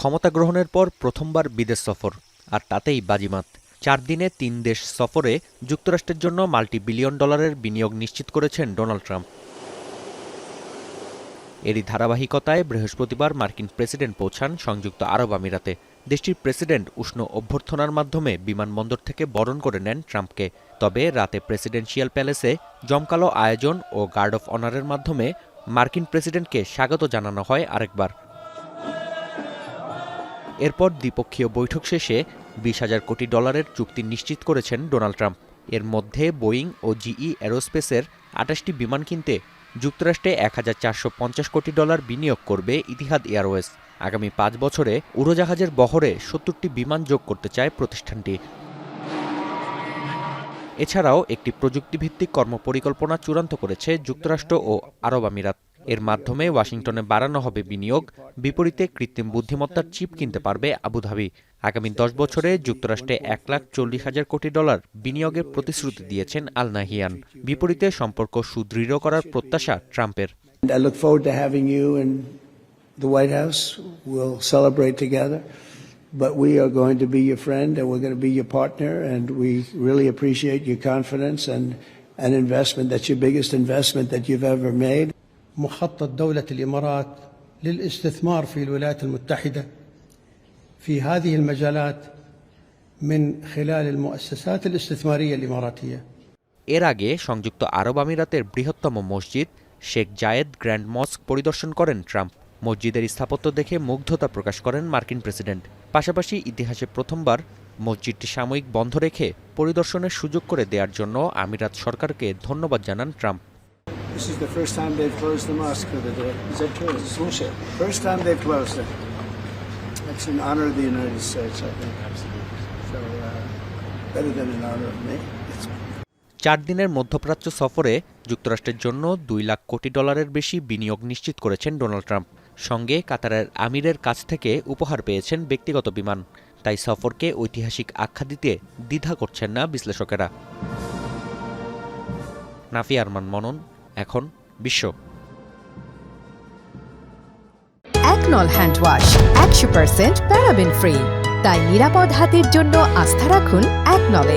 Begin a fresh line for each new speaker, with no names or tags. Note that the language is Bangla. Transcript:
ক্ষমতা গ্রহণের পর প্রথমবার বিদেশ সফর, আর তাতেই বাজিমাত। 4 দিনে 3 দেশ সফরে যুক্তরাষ্ট্রের জন্য মাল্টি-বিলিয়ন ডলারের বিনিয়োগ নিশ্চিত করেছেন ডোনাল্ড ট্রাম্প। এরই ধারাবাহিকতায় বৃহস্পতিবার মার্কিন প্রেসিডেন্ট পৌঁছান সংযুক্ত আরব আমিরাতে। দেশটির প্রেসিডেন্ট উষ্ণ অভ্যর্থনার মাধ্যমে বিমানবন্দর থেকে বরণ করে নেন ট্রাম্পকে। তবে রাতে প্রেসিডেন্সিয়াল প্যালেসে জমকালো আয়োজন ও গার্ড অফ অনারের মাধ্যমে মার্কিন প্রেসিডেন্টকে স্বাগত জানানো হয় আরেকবার। এরপর দ্বিপক্ষীয় বৈঠক শেষে 20,000 কোটি ডলারের চুক্তি নিশ্চিত করেছেন ডোনাল্ড ট্রাম্প। এর মধ্যে বোয়িং ও জিই এরোস্পেসের 28টি বিমান কিনতে যুক্তরাষ্ট্রে 1,450 কোটি ডলার বিনিয়োগ করবে ইতিহাদ এয়ারওয়েজ। আগামী 5 বছরে উড়োজাহাজের বহরে 70টি বিমান যোগ করতে চায় প্রতিষ্ঠানটি। এছাড়াও একটি প্রযুক্তিভিত্তিক কর্মপরিকল্পনা চূড়ান্ত করেছে যুক্তরাষ্ট্র ও আরব আমিরাত। এর মাধ্যমে ওয়াশিংটনে বাড়ানো হবে বিনিয়োগ, বিপরীতে কৃত্রিম বুদ্ধিমত্তার চিপ কিনতে পারবে আবুধাবি। আগামী 10 বছরে যুক্তরাষ্ট্রে 1,40,000 কোটি ডলার বিনিয়োগের প্রতিশ্রুতি দিয়েছেন আল নাহিয়ান। বিপরীতে সম্পর্ক সুদৃঢ় করার প্রত্যাশা ট্রাম্পের।
I look forward to having you in the White House. We'll celebrate together. But we are going to be your friend and we're going to be your partner, and we really appreciate your confidence and an investment. That's your biggest investment that you've ever made.
مخطط دولة الإمارات للاستثمار في الولايات المتحدة في هذه المجالات من خلال المؤسسات الاستثمارية الإماراتية.
এর আগে সংযুক্ত আরব আমিরাতের বৃহত্তম মসজিদ শেখ জায়েদ গ্র্যান্ড মস্ক পরিদর্শন করেন ট্রাম্প। মসজিদের স্থাপত্য দেখে মুগ্ধতা প্রকাশ করেন মার্কিন প্রেসিডেন্ট। পাশাপাশি ইতিহাসে প্রথমবার মসজিদটি সাময়িক বন্ধ রেখে পরিদর্শনের সুযোগ করে দেওয়ার জন্য আমিরাত সরকারকে ধন্যবাদ জানান Trump.
This is the first time they've closed the mosque for the day. Is that true? First time they've closed it. That's in honor of the United States, I think. So, better than in honor of me.
4 দিনের মধ্যপ্রাচ্য সফরে যুক্তরাষ্ট্রের জন্য 2 লাখ কোটি ডলারের বেশি বিনিয়োগ নিশ্চিত করেছেন ডোনাল্ড ট্রাম্প। সঙ্গে কাতারের আমিরের কাছ থেকে উপহার পেয়েছেন ব্যক্তিগত বিমান। তাই সফরকে ঐতিহাসিক আখ্যা দিতে দ্বিধা করছেন না বিশ্লেষকেরা। নাফি আরমান মনন, এখন বিশ্ব।
একনল হ্যান্ড ওয়াশ 100% প্যারাবেন ফ্রি, তাই নিরাপদ হাতের জন্য আস্থা রাখুন একনলে।